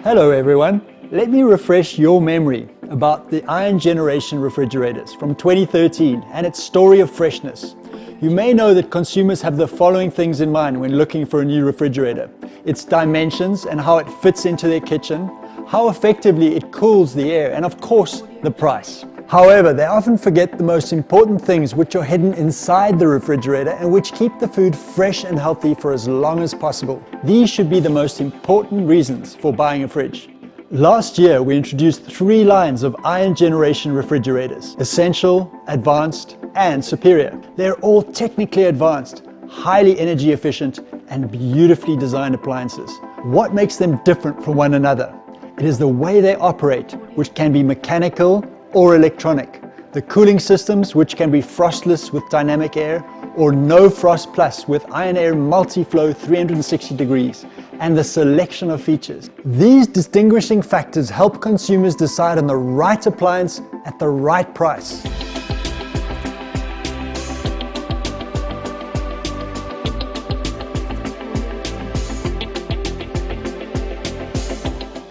Hello everyone, let me refresh your memory about the Ion Generation refrigerators from 2013 and its story of freshness. You may know that consumers have the following things in mind when looking for a new refrigerator: its dimensions and how it fits into their kitchen, how effectively it cools the air, and of course, the price. However, they often forget the most important things which are hidden inside the refrigerator and which keep the food fresh and healthy for as long as possible. These should be the most important reasons for buying a fridge. Last year, we introduced 3 lines of Ion Generation refrigerators: Essential, Advanced, and Superior. They're all technically advanced, highly energy efficient, and beautifully designed appliances. What makes them different from one another? It is the way they operate, which can be mechanical or electronic. The cooling systems, which can be frostless with dynamic air, or no frost plus with ion air multi-flow 360 degrees, and the selection of features. These distinguishing factors help consumers decide on the right appliance at the right price.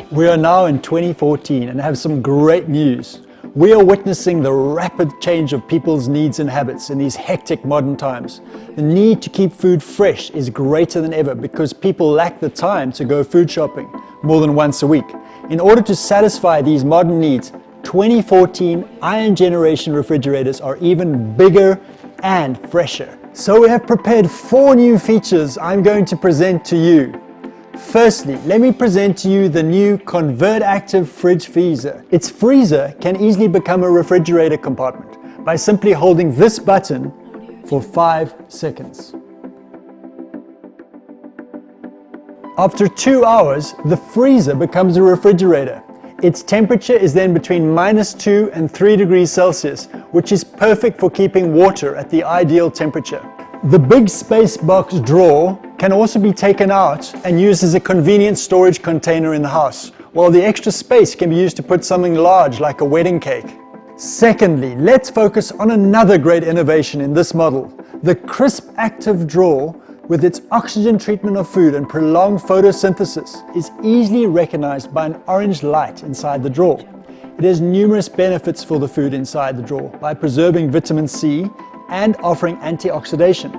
We are now in 2014 and have some great news. We are witnessing the rapid change of people's needs and habits in these hectic modern times. The need to keep food fresh is greater than ever because people lack the time to go food shopping more than once a week. In order to satisfy these modern needs, 2014 Ion Generation refrigerators are even bigger and fresher. So we have prepared 4 new features I'm going to present to you. Firstly, let me present to you the new Convert Active Fridge Freezer. Its freezer can easily become a refrigerator compartment by simply holding this button for 5 seconds. After 2 hours, the freezer becomes a refrigerator. Its temperature is then between -2 and 3 degrees Celsius, which is perfect for keeping water at the ideal temperature. The big space box drawer can also be taken out and used as a convenient storage container in the house, while the extra space can be used to put something large like a wedding cake. Secondly, let's focus on another great innovation in this model. The Crisp Active Drawer, with its oxygen treatment of food and prolonged photosynthesis, is easily recognized by an orange light inside the drawer. It has numerous benefits for the food inside the drawer by preserving vitamin C and offering antioxidation.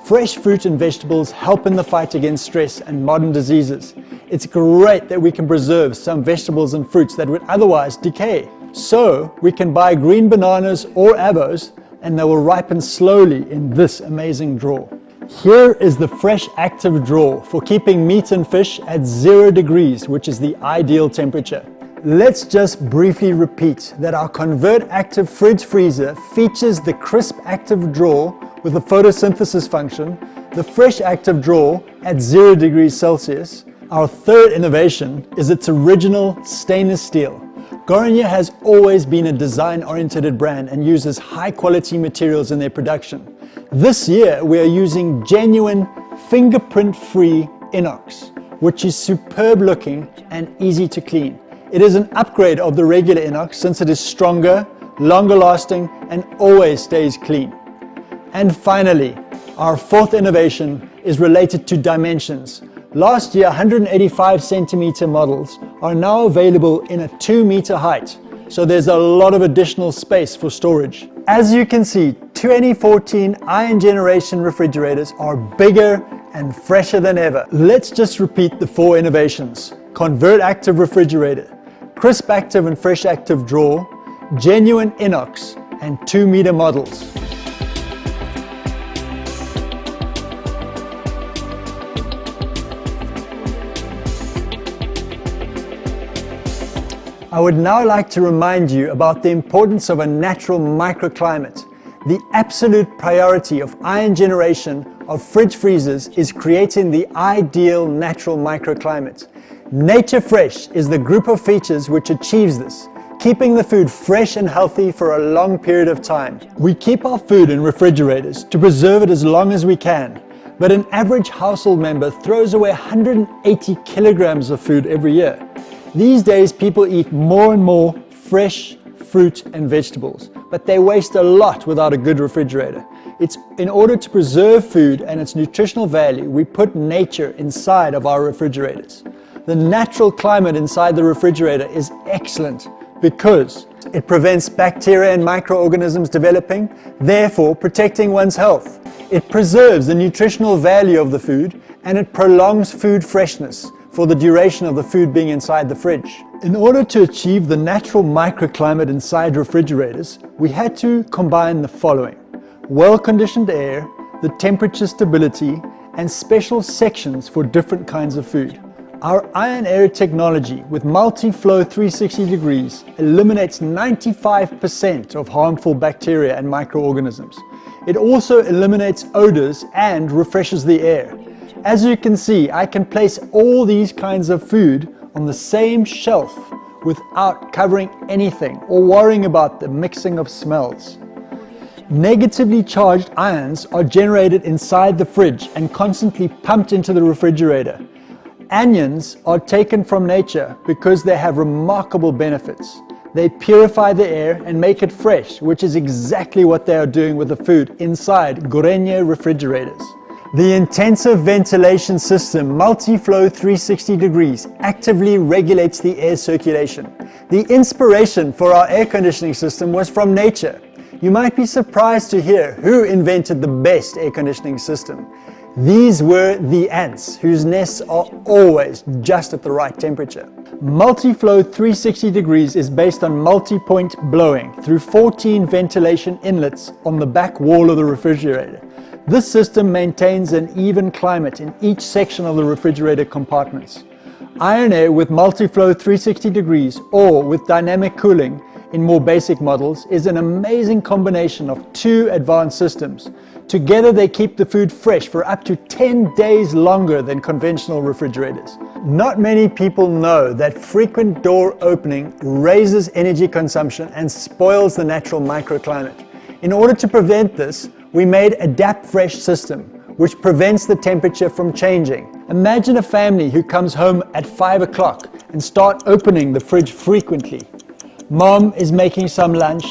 Fresh fruit and vegetables help in the fight against stress and modern diseases. It's great that we can preserve some vegetables and fruits that would otherwise decay. So we can buy green bananas or avos and they will ripen slowly in this amazing drawer. Here is the Fresh Active Drawer for keeping meat and fish at 0 degrees, which is the ideal temperature. Let's just briefly repeat that our Convert Active Fridge Freezer features the Crisp Active Drawer with the photosynthesis function, the Fresh Active Drawer at 0 degrees Celsius. Our third innovation is its original stainless steel. Gorenje has always been a design-oriented brand and uses high-quality materials in their production. This year we are using genuine fingerprint-free inox, which is superb looking and easy to clean. It is an upgrade of the regular inox since it is stronger, longer lasting, and always stays clean. And finally, our fourth innovation is related to dimensions. Last year, 185 centimeter models are now available in a 2 meter height, so there's a lot of additional space for storage. As you can see, 2014 Ion Generation refrigerators are bigger and fresher than ever. Let's just repeat the 4 innovations: Convert Active Refrigerator, Crisp Active and Fresh Active Drawer, genuine inox, and 2 meter models. I would now like to remind you about the importance of a natural microclimate. The absolute priority of Ion Generation of fridge freezers is creating the ideal natural microclimate. Nature Fresh is the group of features which achieves this, keeping the food fresh and healthy for a long period of time. We keep our food in refrigerators to preserve it as long as we can, but an average household member throws away 180 kilograms of food every year. These days people eat more and more fresh fruit and vegetables, but they waste a lot without a good refrigerator. It's in order to preserve food and its nutritional value, we put nature inside of our refrigerators. The natural climate inside the refrigerator is excellent because it prevents bacteria and microorganisms developing, therefore protecting one's health. It preserves the nutritional value of the food, and it prolongs food freshness for the duration of the food being inside the fridge. In order to achieve the natural microclimate inside refrigerators, we had to combine the following: well-conditioned air, the temperature stability, and special sections for different kinds of food. Our ion air technology with multi-flow 360 degrees eliminates 95% of harmful bacteria and microorganisms. It also eliminates odors and refreshes the air. As you can see, I can place all these kinds of food on the same shelf without covering anything or worrying about the mixing of smells. Negatively charged ions are generated inside the fridge and constantly pumped into the refrigerator. Anions are taken from nature because they have remarkable benefits. They purify the air and make it fresh, which is exactly what they are doing with the food inside Gorenje refrigerators. The intensive ventilation system, multi-flow 360 degrees, actively regulates the air circulation. The inspiration for our air conditioning system was from nature. You might be surprised to hear who invented the best air conditioning system. These were the ants, whose nests are always just at the right temperature. Multi-flow 360 degrees is based on multi-point blowing through 14 ventilation inlets on the back wall of the refrigerator. This system maintains an even climate in each section of the refrigerator compartments. Ion air with multi-flow 360 degrees or with dynamic cooling in more basic models is an amazing combination of two advanced systems. Together they keep the food fresh for up to 10 days longer than conventional refrigerators. Not many people know that frequent door opening raises energy consumption and spoils the natural microclimate. In order to prevent this, we made Adapt Fresh system, which prevents the temperature from changing. Imagine a family who comes home at 5 o'clock and start opening the fridge frequently. Mom is making some lunch,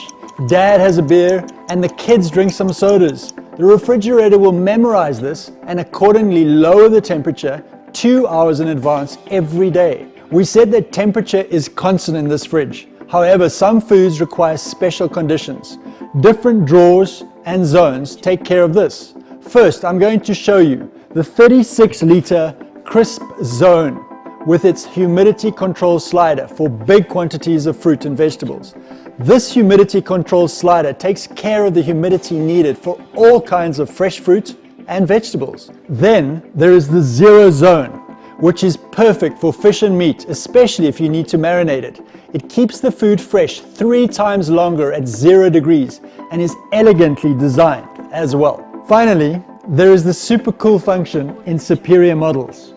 Dad has a beer, and the kids drink some sodas. The refrigerator will memorize this and accordingly lower the temperature 2 hours in advance every day. We said that temperature is constant in this fridge. However, some foods require special conditions. Different drawers and zones take care of this. First, I'm going to show you the 36-liter crisp zone with its humidity control slider for big quantities of fruit and vegetables. This humidity control slider takes care of the humidity needed for all kinds of fresh fruit and vegetables. Then there is the zero zone, which is perfect for fish and meat, especially if you need to marinate it. It keeps the food fresh 3 times longer at 0 degrees and is elegantly designed as well. Finally, there is the super cool function in superior models,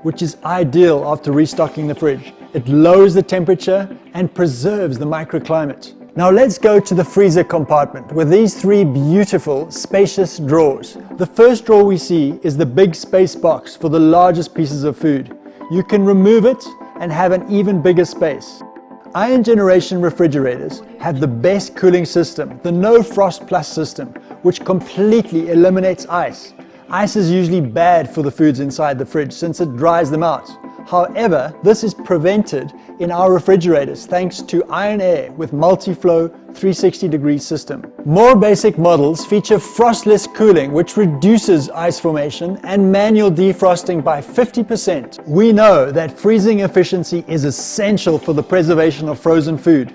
which is ideal after restocking the fridge. It lowers the temperature and preserves the microclimate. Now let's go to the freezer compartment with these 3 beautiful, spacious drawers. The first drawer we see is the big space box for the largest pieces of food. You can remove it and have an even bigger space. Ion Generation refrigerators have the best cooling system, the No Frost Plus system, which completely eliminates ice. Ice is usually bad for the foods inside the fridge since it dries them out. However, this is prevented in our refrigerators thanks to ion air with multi-flow 360-degree system. More basic models feature frostless cooling, which reduces ice formation, and manual defrosting by 50%. We know that freezing efficiency is essential for the preservation of frozen food.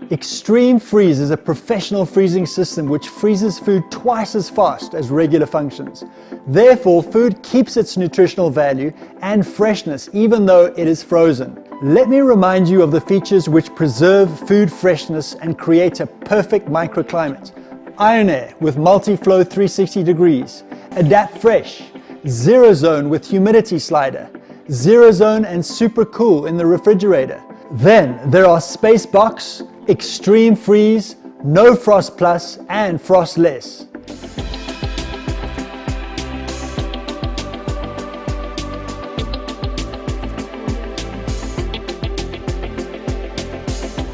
Extreme Freeze is a professional freezing system which freezes food twice as fast as regular functions. Therefore, food keeps its nutritional value and freshness even though it is frozen. Let me remind you of the features which preserve food freshness and create a perfect microclimate. Ion Air with multi-flow 360 degrees, Adapt Fresh, Zero Zone with humidity slider, Zero Zone and Super Cool in the refrigerator. Then there are Space Box, Extreme Freeze, No Frost Plus, and Frostless.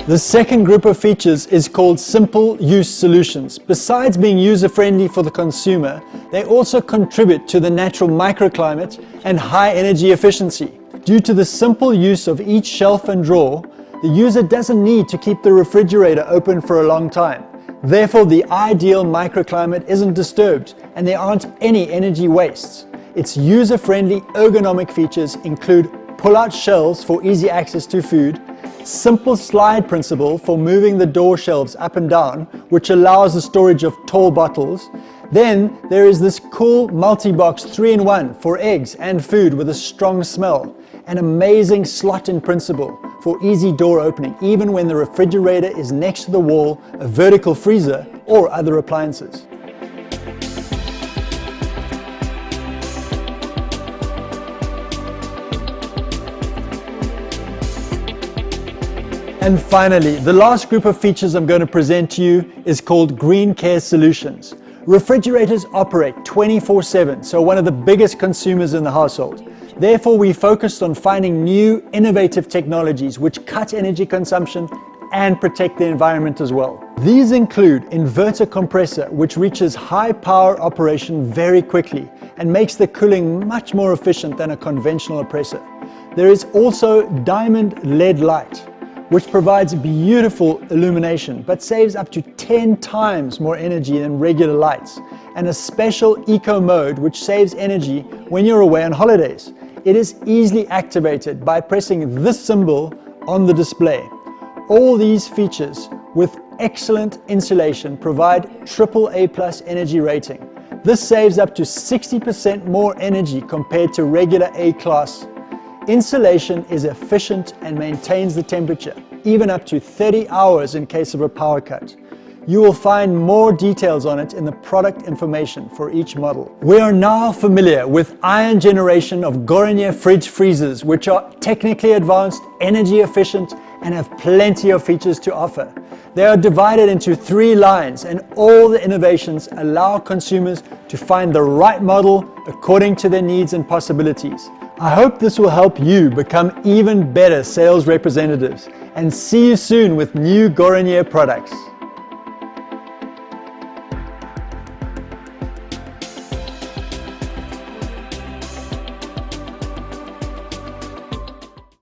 The second group of features is called Simple Use Solutions. Besides being user-friendly for the consumer, they also contribute to the natural microclimate and high energy efficiency. Due to the simple use of each shelf and drawer, the user doesn't need to keep the refrigerator open for a long time. Therefore, the ideal microclimate isn't disturbed and there aren't any energy wastes. Its user-friendly ergonomic features include pull-out shelves for easy access to food, simple slide principle for moving the door shelves up and down, which allows the storage of tall bottles. Then there is this cool multi-box 3-in-1 for eggs and food with a strong smell. An amazing slot-in principle for easy door opening, even when the refrigerator is next to the wall, a vertical freezer, or other appliances. And finally, the last group of features I'm going to present to you is called Green Care Solutions. Refrigerators operate 24/7, so one of the biggest consumers in the household. Therefore, we focused on finding new, innovative technologies which cut energy consumption and protect the environment as well. These include inverter compressor, which reaches high power operation very quickly and makes the cooling much more efficient than a conventional compressor. There is also diamond LED light, which provides beautiful illumination but saves up to 10 times more energy than regular lights, and a special eco mode which saves energy when you're away on holidays. It is easily activated by pressing this symbol on the display. All these features with excellent insulation provide AAA+ energy rating. This saves up to 60% more energy compared to regular A-class. Insulation is efficient and maintains the temperature, even up to 30 hours in case of a power cut. You will find more details on it in the product information for each model. We are now familiar with Ion Generation of Gorenje fridge freezers, which are technically advanced, energy efficient, and have plenty of features to offer. They are divided into 3 lines, and all the innovations allow consumers to find the right model according to their needs and possibilities. I hope this will help you become even better sales representatives, and see you soon with new Gorenje products.